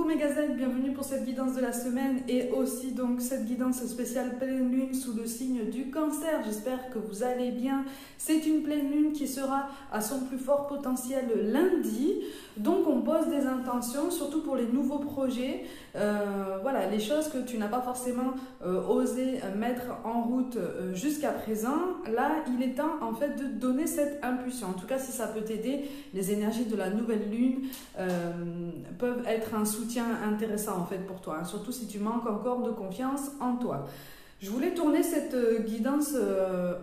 Mes gazelles, bienvenue pour cette guidance de la semaine et aussi donc cette guidance spéciale pleine lune sous le signe du Cancer. J'espère que vous allez bien. C'est une pleine lune qui sera à son plus fort potentiel lundi. Donc on pose des intentions, surtout pour les nouveaux projets. Voilà, les choses que tu n'as pas forcément osé mettre en route jusqu'à présent. Là, il est temps en fait de donner cette impulsion. En tout cas, si ça peut t'aider, les énergies de la nouvelle lune peuvent être un soutien intéressant en fait pour toi, hein, surtout si tu manques encore de confiance en toi. Je voulais tourner cette guidance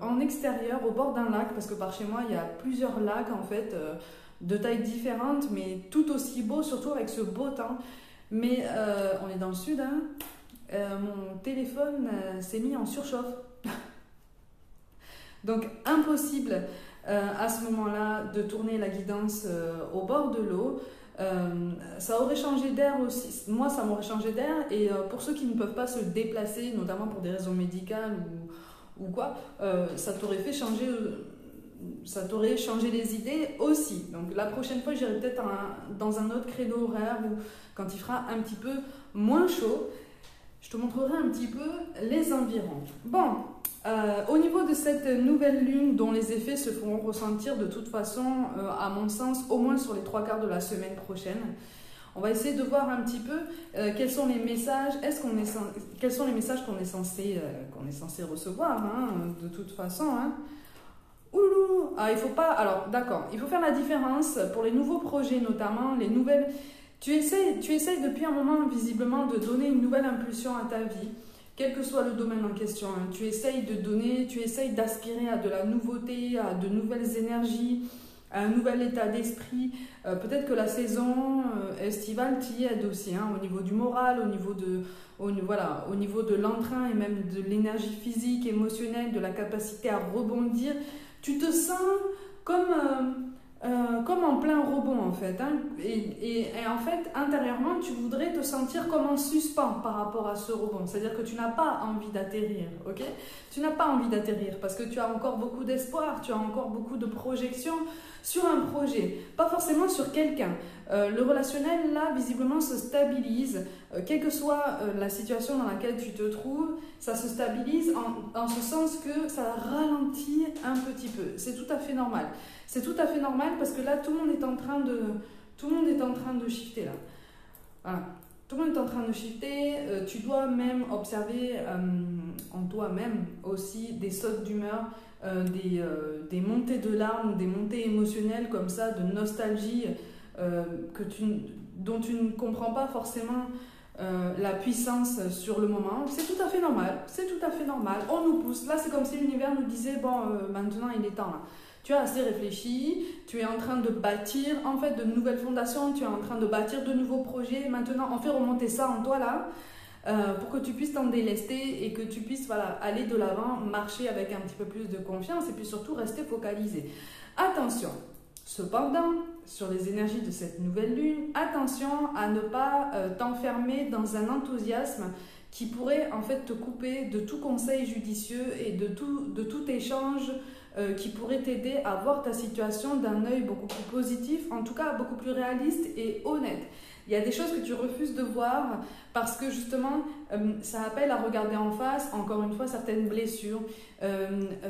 en extérieur au bord d'un lac parce que par chez moi il y a plusieurs lacs en fait de tailles différentes mais tout aussi beaux, surtout avec ce beau temps. Mais on est dans le sud, hein, mon téléphone s'est mis en surchauffe. Donc impossible à ce moment-là de tourner la guidance au bord de l'eau. Ça aurait changé d'air aussi, moi ça m'aurait changé d'air et pour ceux qui ne peuvent pas se déplacer, notamment pour des raisons médicales ou quoi, ça t'aurait fait changer, ça t'aurait changé les idées aussi. Donc la prochaine fois j'irai peut-être dans un autre créneau horaire où quand il fera un petit peu moins chaud, je te montrerai un petit peu les environs. Bon, au niveau de cette nouvelle lune dont les effets se feront ressentir de toute façon, à mon sens, au moins sur les 3/4 de la semaine prochaine, on va essayer de voir un petit peu quels sont les messages, quels sont les messages qu'on est censé recevoir, hein, de toute façon. Hein. Oulou, il faut pas, alors d'accord, il faut faire la différence pour les nouveaux projets notamment, les nouvelles. Tu essayes depuis un moment visiblement de donner une nouvelle impulsion à ta vie. Quel que soit le domaine en question, hein. Tu essayes d'aspirer à de la nouveauté, à de nouvelles énergies, à un nouvel état d'esprit. Peut-être que la saison estivale t'y aide aussi, hein, au niveau du moral, au niveau de l'entrain et même de l'énergie physique, émotionnelle, de la capacité à rebondir. Tu te sens comme en plein rebond en fait, hein. Et en fait intérieurement tu voudrais te sentir comme en suspens par rapport à ce rebond, c'est à dire que tu n'as pas envie d'atterrir, ok, tu n'as pas envie d'atterrir parce que tu as encore beaucoup d'espoir, tu as encore beaucoup de projections sur un projet, pas forcément sur quelqu'un. Le relationnel là visiblement se stabilise, quelle que soit la situation dans laquelle tu te trouves, ça se stabilise en ce sens que ça ralentit un petit peu, c'est tout à fait normal. C'est tout à fait normal parce que là, tout le monde est en train de shifter là. Voilà. Tout le monde est en train de shifter. Tu dois même observer en toi-même aussi des sautes d'humeur, des montées de larmes, des montées émotionnelles comme ça, de nostalgie dont tu ne comprends pas forcément la puissance sur le moment. C'est tout à fait normal. C'est tout à fait normal. On nous pousse. Là, c'est comme si l'univers nous disait bon, maintenant il est temps là. Tu as assez réfléchi, tu es en train de bâtir en fait de nouvelles fondations, tu es en train de bâtir de nouveaux projets. Maintenant, on fait remonter ça en toi là pour que tu puisses t'en délester et que tu puisses aller de l'avant, marcher avec un petit peu plus de confiance et puis surtout rester focalisé. Attention, cependant, sur les énergies de cette nouvelle lune, attention à ne pas t'enfermer dans un enthousiasme qui pourrait en fait te couper de tout conseil judicieux et de tout échange qui pourrait t'aider à voir ta situation d'un œil beaucoup plus positif, en tout cas beaucoup plus réaliste et honnête. Il y a des choses que tu refuses de voir parce que justement ça appelle à regarder en face, encore une fois, certaines blessures,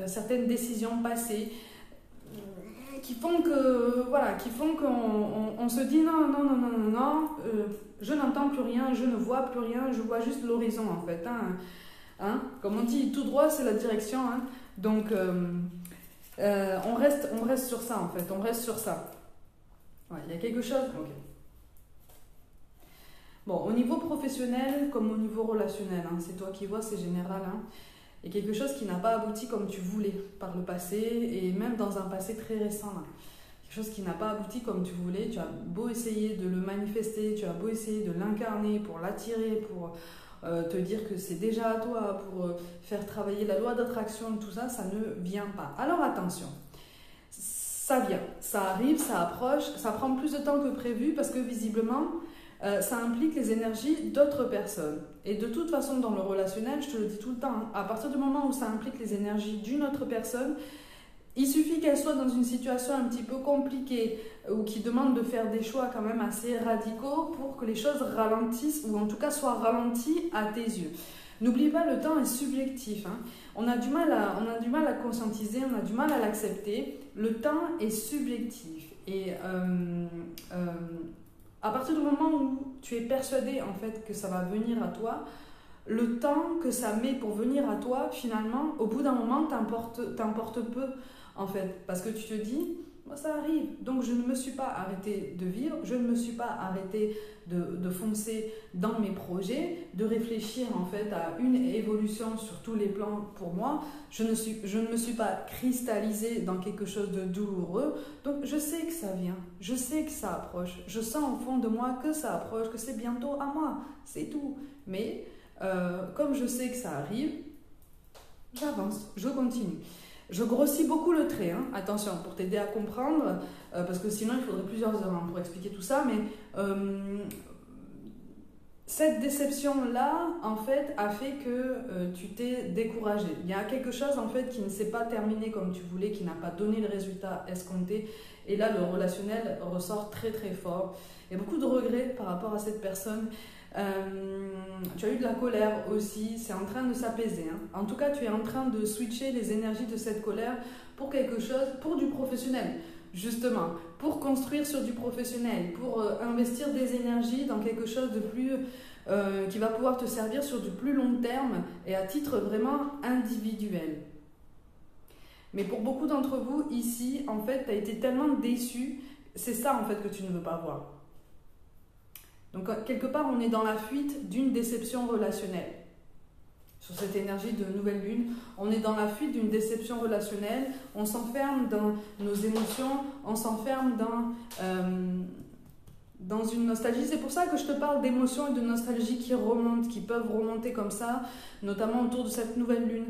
certaines décisions passées qui font qu'on se dit non, je n'entends plus rien, je ne vois plus rien, je vois juste l'horizon en fait. Hein. Comme on dit, tout droit c'est la direction. Hein. Donc on reste sur ça en fait, on reste sur ça. Ouais, il y a quelque chose. Okay. Bon, au niveau professionnel comme au niveau relationnel, hein, c'est toi qui vois, c'est général. Hein. Il y a quelque chose qui n'a pas abouti comme tu voulais par le passé et même dans un passé très récent. Là. Quelque chose qui n'a pas abouti comme tu voulais. Tu as beau essayer de le manifester, tu as beau essayer de l'incarner pour l'attirer, pour te dire que c'est déjà à toi, pour faire travailler la loi d'attraction, tout ça, ça ne vient pas. Alors attention, ça vient, ça arrive, ça approche, ça prend plus de temps que prévu parce que visiblement, ça implique les énergies d'autres personnes. Et de toute façon, dans le relationnel, je te le dis tout le temps, hein, à partir du moment où ça implique les énergies d'une autre personne, Il suffit qu'elle soit dans une situation un petit peu compliquée ou qui demande de faire des choix quand même assez radicaux pour que les choses ralentissent ou en tout cas soient ralenties à tes yeux. N'oublie pas, le temps est subjectif. Hein. On a du mal à conscientiser, on a du mal à l'accepter. Le temps est subjectif. Et à partir du moment où tu es persuadé en fait que ça va venir à toi, le temps que ça met pour venir à toi, finalement, au bout d'un moment, t'importe peu, en fait. Parce que tu te dis, moi, ça arrive. Donc, je ne me suis pas arrêtée de vivre, je ne me suis pas arrêtée de foncer dans mes projets, de réfléchir, en fait, à une évolution sur tous les plans pour moi. Je ne me suis pas cristallisée dans quelque chose de douloureux. Donc, je sais que ça vient, je sais que ça approche. Je sens au fond de moi que ça approche, que c'est bientôt à moi. C'est tout. Mais... comme je sais que ça arrive, j'avance, je continue. Je grossis beaucoup le trait, hein, attention, pour t'aider à comprendre, parce que sinon il faudrait plusieurs heures pour expliquer tout ça, mais cette déception-là, en fait, a fait que tu t'es découragé. Il y a quelque chose, en fait, qui ne s'est pas terminé comme tu voulais, qui n'a pas donné le résultat escompté, et là, le relationnel ressort très très fort. Il y a beaucoup de regrets par rapport à cette personne. Tu as eu de la colère aussi, c'est en train de s'apaiser. Hein. En tout cas, tu es en train de switcher les énergies de cette colère pour quelque chose, pour du professionnel, justement, pour construire sur du professionnel, pour investir des énergies dans quelque chose de plus qui va pouvoir te servir sur du plus long terme et à titre vraiment individuel. Mais pour beaucoup d'entre vous ici, en fait, tu as été tellement déçu, c'est ça en fait que tu ne veux pas voir. Donc, quelque part, on est dans la fuite d'une déception relationnelle. Sur cette énergie de nouvelle lune, on est dans la fuite d'une déception relationnelle, on s'enferme dans nos émotions, on s'enferme dans une nostalgie. C'est pour ça que je te parle d'émotions et de nostalgie qui remontent, qui peuvent remonter comme ça, notamment autour de cette nouvelle lune.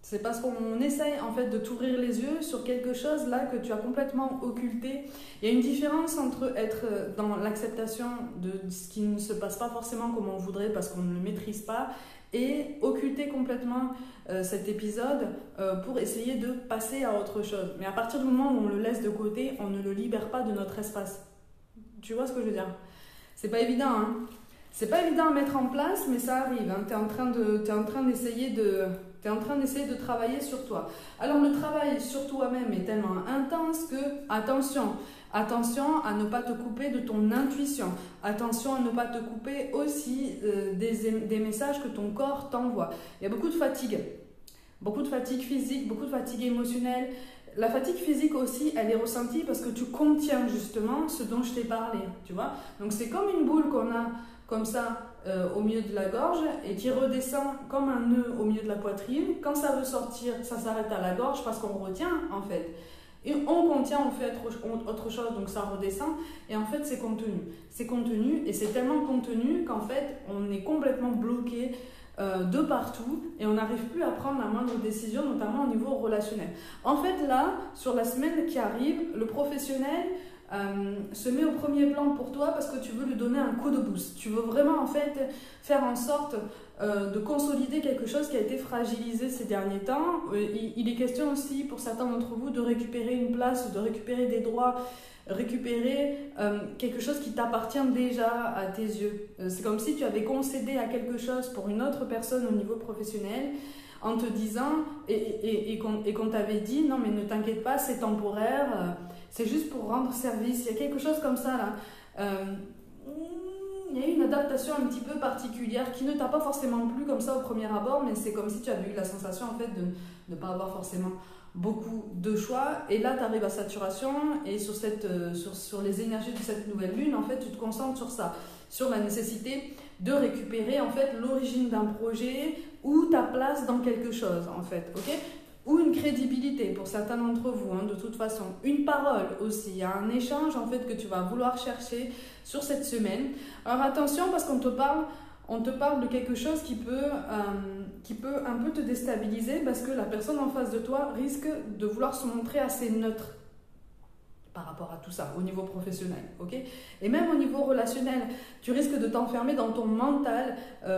C'est parce qu'on essaye en fait de t'ouvrir les yeux sur quelque chose là que tu as complètement occulté. Il y a une différence entre être dans l'acceptation de ce qui ne se passe pas forcément comme on voudrait parce qu'on ne le maîtrise pas et occulter complètement cet épisode pour essayer de passer à autre chose. Mais à partir du moment où on le laisse de côté, on ne le libère pas de notre espace. Tu vois ce que je veux dire? C'est pas évident, hein? C'est pas évident à mettre en place, mais ça arrive. Hein. T'es en train d'essayer de travailler sur toi. Alors le travail sur toi-même est tellement intense que, attention à ne pas te couper de ton intuition. Attention à ne pas te couper aussi des messages que ton corps t'envoie. Il y a beaucoup de fatigue physique, beaucoup de fatigue émotionnelle. La fatigue physique aussi, elle est ressentie parce que tu contiens justement ce dont je t'ai parlé, tu vois. Donc c'est comme une boule qu'on a comme ça au milieu de la gorge et qui redescend comme un nœud au milieu de la poitrine. Quand ça veut sortir, ça s'arrête à la gorge parce qu'on retient en fait. Et on contient, on fait autre chose, donc ça redescend. Et en fait, c'est contenu. C'est contenu et c'est tellement contenu qu'en fait, on est complètement bloqué de partout et on n'arrive plus à prendre la moindre décision, notamment au niveau relationnel. En fait, là, sur la semaine qui arrive, le professionnel se met au premier plan pour toi parce que tu veux lui donner un coup de boost. Tu veux vraiment en fait faire en sorte de consolider quelque chose qui a été fragilisé ces derniers temps. Il est question aussi pour certains d'entre vous de récupérer une place, de récupérer des droits, récupérer quelque chose qui t'appartient déjà à tes yeux. C'est comme si tu avais concédé à quelque chose pour une autre personne au niveau professionnel en te disant et qu'on t'avait dit non mais ne t'inquiète pas, c'est temporaire, c'est juste pour rendre service. Il y a quelque chose comme ça là. Il y a eu une adaptation un petit peu particulière qui ne t'a pas forcément plu comme ça au premier abord, mais c'est comme si tu avais eu la sensation en fait de ne pas avoir forcément beaucoup de choix. Et là, tu arrives à saturation et sur les énergies de cette nouvelle lune, en fait, tu te concentres sur ça, sur la nécessité de récupérer en fait l'origine d'un projet ou ta place dans quelque chose en fait, ok? Ou une crédibilité pour certains d'entre vous, hein, de toute façon. Une parole aussi, il y a un échange en fait que tu vas vouloir chercher sur cette semaine. Alors attention parce qu'on te parle de quelque chose qui peut un peu te déstabiliser parce que la personne en face de toi risque de vouloir se montrer assez neutre par rapport à tout ça, au niveau professionnel, ok? Et même au niveau relationnel, tu risques de t'enfermer dans ton mental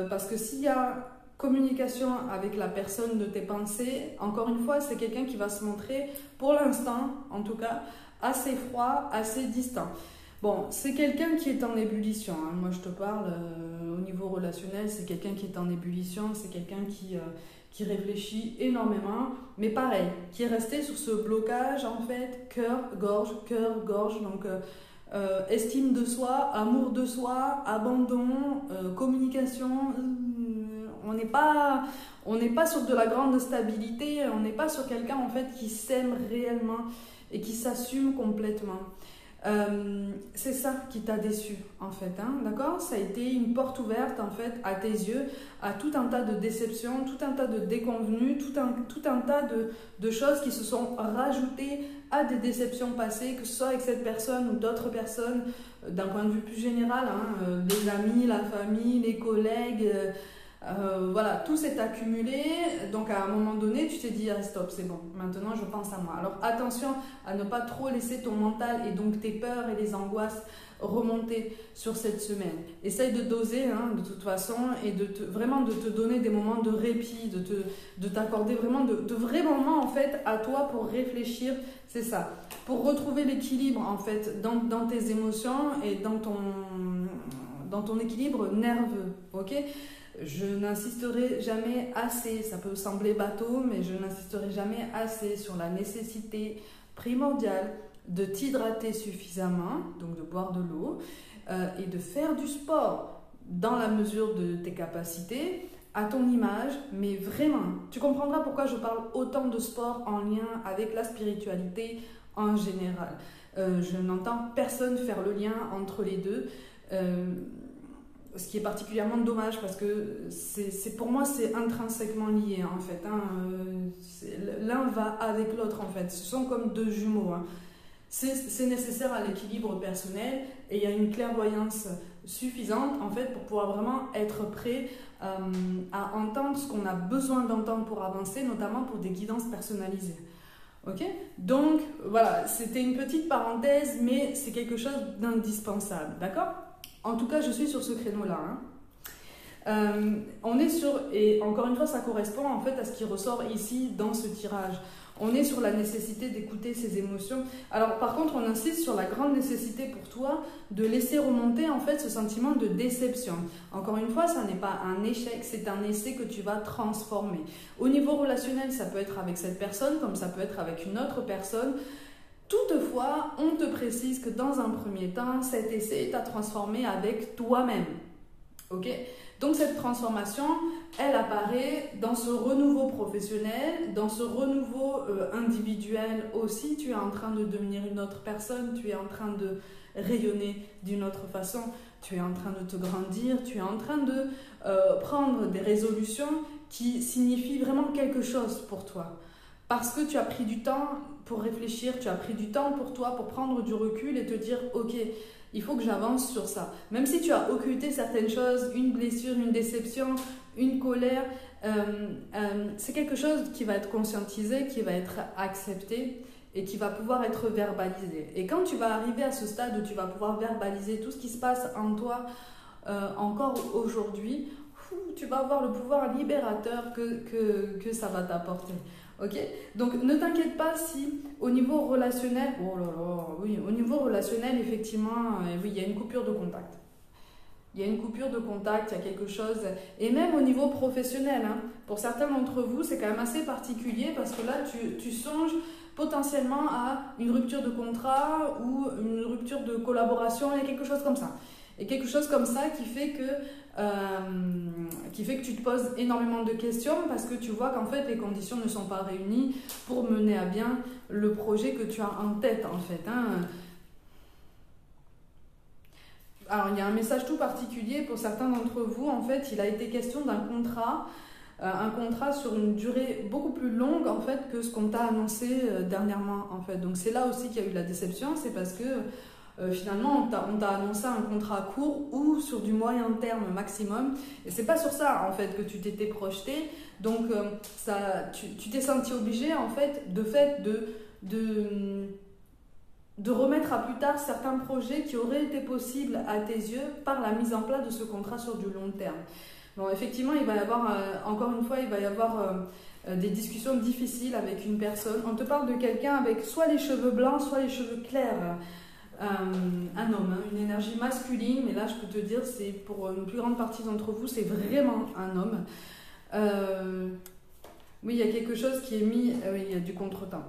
parce que s'il y a communication avec la personne de tes pensées, encore une fois, c'est quelqu'un qui va se montrer, pour l'instant en tout cas, assez froid, assez distant. Bon, c'est quelqu'un qui est en ébullition, hein. Moi je te parle au niveau relationnel, c'est quelqu'un qui est en ébullition, c'est quelqu'un qui réfléchit énormément, mais pareil, qui est resté sur ce blocage en fait, cœur, gorge, donc estime de soi, amour de soi, abandon, communication. On n'est pas sur de la grande stabilité, on n'est pas sur quelqu'un en fait qui s'aime réellement et qui s'assume complètement. C'est ça qui t'a déçu en fait, hein, d'accord? Ça a été une porte ouverte en fait à tes yeux, à tout un tas de déceptions, tout un tas de déconvenues, tout un tas de choses qui se sont rajoutées à des déceptions passées, que ce soit avec cette personne ou d'autres personnes, d'un point de vue plus général, hein, les amis, la famille, les collègues. Voilà, tout s'est accumulé, donc à un moment donné tu t'es dit ah, stop, c'est bon, maintenant je pense à moi. Alors attention à ne pas trop laisser ton mental et donc tes peurs et les angoisses remonter sur cette semaine. Essaye de doser, hein, de toute façon, et vraiment de te donner des moments de répit, de t'accorder vraiment de vrais moments en fait à toi pour réfléchir, c'est ça, pour retrouver l'équilibre en fait dans tes émotions et dans ton équilibre nerveux, ok? Je n'insisterai jamais assez, ça peut sembler bateau, mais je n'insisterai jamais assez sur la nécessité primordiale de t'hydrater suffisamment, donc de boire de l'eau, et de faire du sport dans la mesure de tes capacités, à ton image, mais vraiment, tu comprendras pourquoi je parle autant de sport en lien avec la spiritualité en général. Je n'entends personne faire le lien entre les deux. Ce qui est particulièrement dommage parce que pour moi c'est intrinsèquement lié en fait, hein. L'un va avec l'autre en fait, ce sont comme deux jumeaux, hein. C'est nécessaire à l'équilibre personnel et il y a une clairvoyance suffisante en fait pour pouvoir vraiment être prêt à entendre ce qu'on a besoin d'entendre pour avancer, notamment pour des guidances personnalisées. Ok, donc voilà, c'était une petite parenthèse, mais c'est quelque chose d'indispensable, d'accord? En tout cas, je suis sur ce créneau-là, hein. On est sur, et encore une fois, ça correspond en fait à ce qui ressort ici dans ce tirage. On est sur la nécessité d'écouter ses émotions. Alors, par contre, on insiste sur la grande nécessité pour toi de laisser remonter en fait ce sentiment de déception. Encore une fois, ça n'est pas un échec, c'est un essai que tu vas transformer. Au niveau relationnel, ça peut être avec cette personne, comme ça peut être avec une autre personne. Toutefois, on te précise que dans un premier temps, cet essai t'a transformé avec toi-même. Ok? Donc cette transformation, elle apparaît dans ce renouveau professionnel, dans ce renouveau individuel aussi. Tu es en train de devenir une autre personne, tu es en train de rayonner d'une autre façon, tu es en train de te grandir, tu es en train de prendre des résolutions qui signifient vraiment quelque chose pour toi. Parce que tu as pris du temps pour réfléchir, tu as pris du temps pour toi, pour prendre du recul et te dire « Ok, il faut que j'avance sur ça ». Même si tu as occulté certaines choses, une blessure, une déception, une colère, c'est quelque chose qui va être conscientisé, qui va être accepté et qui va pouvoir être verbalisé. Et quand tu vas arriver à ce stade où tu vas pouvoir verbaliser tout ce qui se passe en toi encore aujourd'hui, tu vas avoir le pouvoir libérateur que ça va t'apporter. Ok, donc ne t'inquiète pas si au niveau relationnel, oh là là, oui, au niveau relationnel, effectivement, oui, il y a une coupure de contact. Il y a une coupure de contact, il y a quelque chose, et même au niveau professionnel, hein, pour certains d'entre vous, c'est quand même assez particulier parce que là, tu songes potentiellement à une rupture de contrat ou une rupture de collaboration, il y a quelque chose comme ça. Et quelque chose comme ça qui fait que tu te poses énormément de questions parce que tu vois qu'en fait les conditions ne sont pas réunies pour mener à bien le projet que tu as en tête en fait, hein. Alors il y a un message tout particulier pour certains d'entre vous, en fait il a été question d'un contrat, un contrat sur une durée beaucoup plus longue en fait que ce qu'on t'a annoncé dernièrement en fait. Donc c'est là aussi qu'il y a eu la déception, c'est parce que finalement on t'a annoncé un contrat court ou sur du moyen terme maximum et c'est pas sur ça en fait que tu t'étais projeté, donc tu t'es senti obligé en fait de remettre à plus tard certains projets qui auraient été possibles à tes yeux par la mise en place de ce contrat sur du long terme. Bon, effectivement, il va y avoir, encore une fois, il va y avoir des discussions difficiles avec une personne. On te parle de quelqu'un avec soit les cheveux blancs, soit les cheveux clairs. Un homme, hein, une énergie masculine, mais là je peux te dire, c'est pour une plus grande partie d'entre vous, c'est vraiment un homme. Oui, il y a quelque chose qui est mis, oui, il y a du contretemps.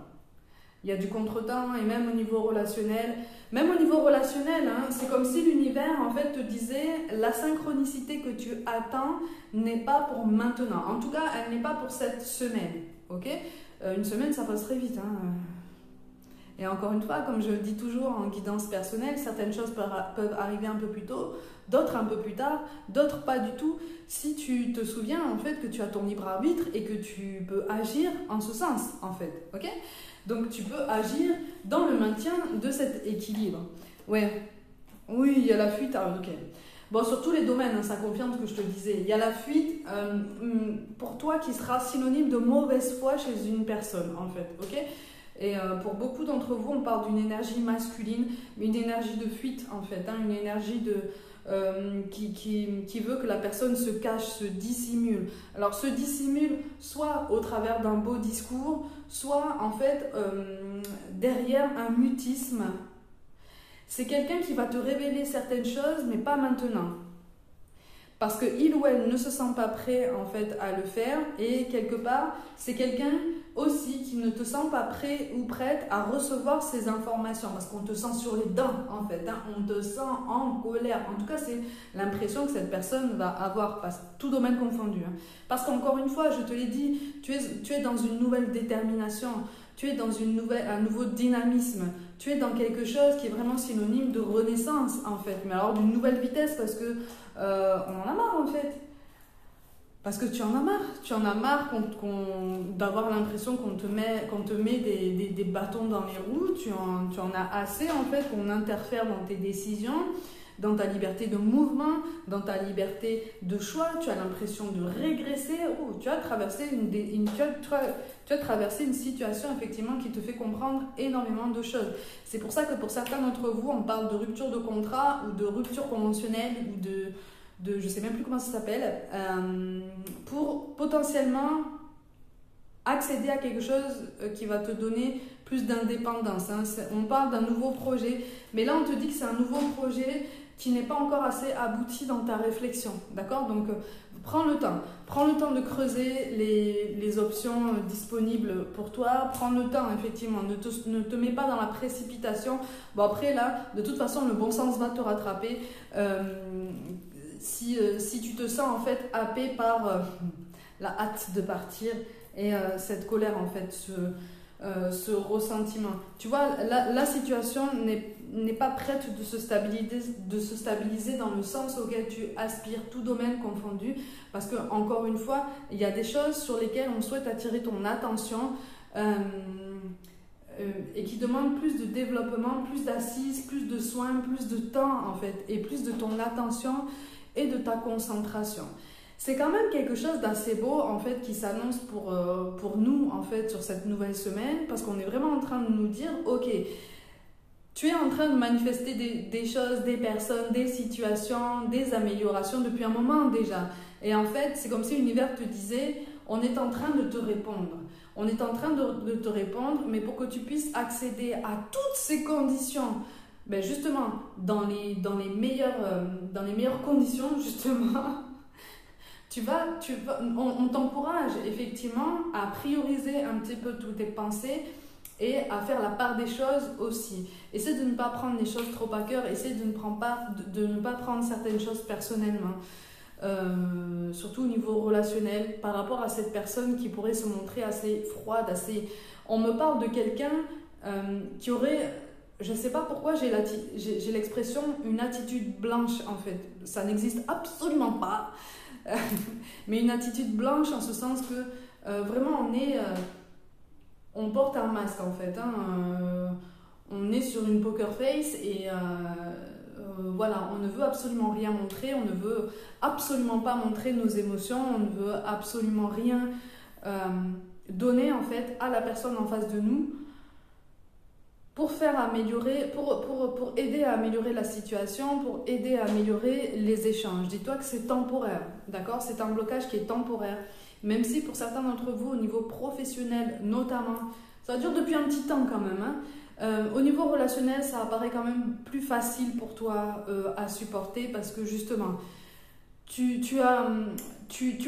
Il y a du contretemps et même au niveau relationnel. Même au niveau relationnel, hein, c'est comme si l'univers en fait te disait la synchronicité que tu attends n'est pas pour maintenant. En tout cas, elle n'est pas pour cette semaine. Ok, une semaine, ça passe très vite. Hein. Et encore une fois, comme je le dis toujours en guidance personnelle, certaines choses peuvent arriver un peu plus tôt, d'autres un peu plus tard, d'autres pas du tout. Si tu te souviens en fait que tu as ton libre arbitre et que tu peux agir en ce sens en fait, ok? Donc tu peux agir dans le maintien de cet équilibre. Ouais, oui, il y a la fuite, ok. Bon, sur tous les domaines, hein, ça confirme ce que je te disais. Il y a la fuite pour toi qui sera synonyme de mauvaise foi chez une personne en fait, ok? Et pour beaucoup d'entre vous, on parle d'une énergie masculine, mais une énergie de fuite en fait, hein, une énergie qui veut que la personne se cache, se dissimule. Alors se dissimule soit au travers d'un beau discours, soit en fait derrière un mutisme. C'est quelqu'un qui va te révéler certaines choses, mais pas maintenant. Parce qu'il ou elle ne se sent pas prêt en fait à le faire, et quelque part, c'est quelqu'un aussi qui ne te sent pas prêt ou prête à recevoir ces informations, parce qu'on te sent sur les dents en fait, hein, on te sent en colère. En tout cas, c'est l'impression que cette personne va avoir, tout domaine confondu. Hein. Parce qu'encore une fois, je te l'ai dit, tu es dans une nouvelle détermination, tu es dans un nouveau dynamisme, tu es dans quelque chose qui est vraiment synonyme de renaissance en fait, mais alors d'une nouvelle vitesse, parce que on en a marre en fait. Parce que tu en as marre d'avoir l'impression qu'on te met des bâtons dans les roues, tu en as assez en fait qu'on interfère dans tes décisions, dans ta liberté de mouvement, dans ta liberté de choix, tu as l'impression de régresser, tu as traversé une situation effectivement qui te fait comprendre énormément de choses. C'est pour ça que pour certains d'entre vous, on parle de rupture de contrat ou de rupture conventionnelle ou de je sais même plus comment ça s'appelle, pour potentiellement accéder à quelque chose qui va te donner plus d'indépendance. Hein. On parle d'un nouveau projet, mais là on te dit que c'est un nouveau projet qui n'est pas encore assez abouti dans ta réflexion, d'accord? Donc prends le temps de creuser les options disponibles pour toi, prends le temps effectivement, ne te mets pas dans la précipitation. Bon après là, de toute façon le bon sens va te rattraper. Si tu te sens en fait happé par la hâte de partir et cette colère en fait, ce ressentiment. Tu vois, la situation n'est pas prête de se stabiliser dans le sens auquel tu aspires, tout domaine confondu, parce que encore une fois, il y a des choses sur lesquelles on souhaite attirer ton attention et qui demandent plus de développement, plus d'assises, plus de soins, plus de temps en fait, et plus de ton attention et de ta concentration. C'est quand même quelque chose d'assez beau en fait qui s'annonce pour nous en fait sur cette nouvelle semaine, parce qu'on est vraiment en train de nous dire ok, tu es en train de manifester des choses, des personnes, des situations, des améliorations depuis un moment déjà, et en fait c'est comme si l'univers te disait on est en train de te répondre, on est en train de te répondre, mais pour que tu puisses accéder à toutes ces conditions, ben justement dans les meilleures conditions justement, on t'encourage effectivement à prioriser un petit peu toutes tes pensées et à faire la part des choses aussi. Essaie de ne pas prendre les choses trop à cœur, essaie de ne pas prendre certaines choses personnellement, surtout au niveau relationnel, par rapport à cette personne qui pourrait se montrer assez froide, On me parle de quelqu'un qui aurait... Je ne sais pas pourquoi j'ai l'expression une attitude blanche en fait. Ça n'existe absolument pas. Mais une attitude blanche en ce sens que vraiment on porte un masque en fait. Hein. On est sur une poker face et voilà, on ne veut absolument rien montrer, on ne veut absolument pas montrer nos émotions, on ne veut absolument rien donner en fait à la personne en face de nous. pour faire améliorer, pour aider à améliorer la situation, pour aider à améliorer les échanges. Dis-toi que c'est temporaire, d'accord? C'est un blocage qui est temporaire. Même si pour certains d'entre vous, au niveau professionnel notamment, ça dure depuis un petit temps quand même, hein. Au niveau relationnel, ça apparaît quand même plus facile pour toi à supporter parce que justement, tu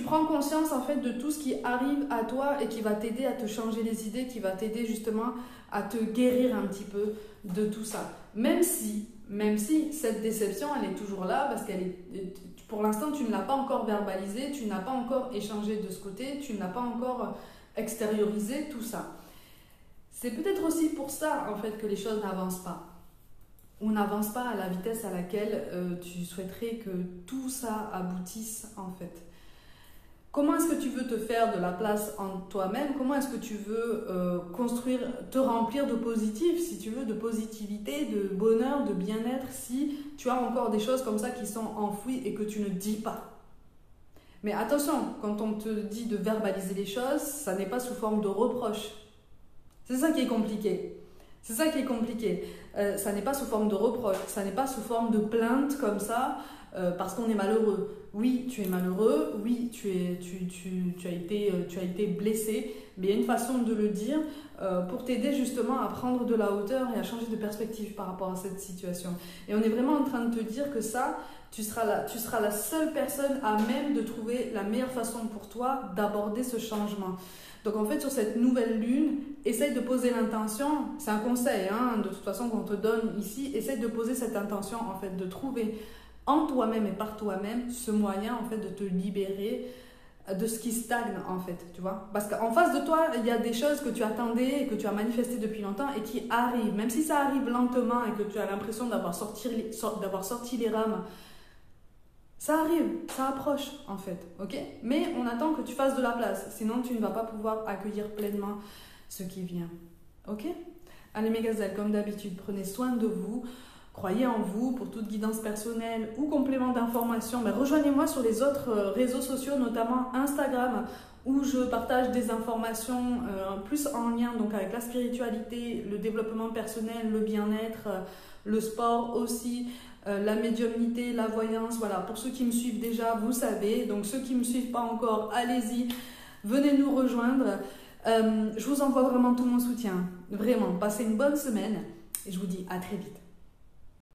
prends conscience en fait de tout ce qui arrive à toi et qui va t'aider à te changer les idées, qui va t'aider justement à te guérir un petit peu de tout ça. Même si cette déception, elle est toujours là parce qu'elle est, pour l'instant, tu ne l'as pas encore verbalisée, tu n'as pas encore échangé de ce côté, tu n'as pas encore extériorisé tout ça. C'est peut-être aussi pour ça en fait que les choses n'avancent pas. On n'avance pas à la vitesse à laquelle tu souhaiterais que tout ça aboutisse en fait. Comment est-ce que tu veux te faire de la place en toi-même? Comment est-ce que tu veux construire, te remplir de positif, si tu veux, de positivité, de bonheur, de bien-être, si tu as encore des choses comme ça qui sont enfouies et que tu ne dis pas? Mais attention, quand on te dit de verbaliser les choses, ça n'est pas sous forme de reproche. C'est ça qui est compliqué. C'est ça qui est compliqué. Ça n'est pas sous forme de reproche, ça n'est pas sous forme de plainte comme ça, parce qu'on est malheureux. Oui, tu es malheureux, oui, tu as été blessé, mais il y a une façon de le dire pour t'aider justement à prendre de la hauteur et à changer de perspective par rapport à cette situation. Et on est vraiment en train de te dire que ça, tu seras la seule personne à même de trouver la meilleure façon pour toi d'aborder ce changement. Donc en fait, sur cette nouvelle lune, essaye de poser l'intention, c'est un conseil de toute façon qu'on te donne ici, essaye de poser cette intention en fait, de trouver en toi-même et par toi-même ce moyen en fait de te libérer de ce qui stagne en fait, tu vois. Parce qu'en face de toi, il y a des choses que tu attendais et que tu as manifestées depuis longtemps et qui arrivent, même si ça arrive lentement et que tu as l'impression d'avoir sorti les rames. Ça arrive, ça approche en fait, ok? Mais on attend que tu fasses de la place, sinon tu ne vas pas pouvoir accueillir pleinement ce qui vient, ok? Allez mes gazelles, comme d'habitude, prenez soin de vous, croyez en vous pour toute guidance personnelle ou complément d'information. Rejoignez-moi sur les autres réseaux sociaux, notamment Instagram, où je partage des informations plus en lien donc, avec la spiritualité, le développement personnel, le bien-être, le sport aussi, la médiumnité, la voyance. Voilà, pour ceux qui me suivent déjà, vous savez. Donc ceux qui ne me suivent pas encore, allez-y, venez nous rejoindre. Je vous envoie vraiment tout mon soutien. Vraiment, passez une bonne semaine et je vous dis à très vite.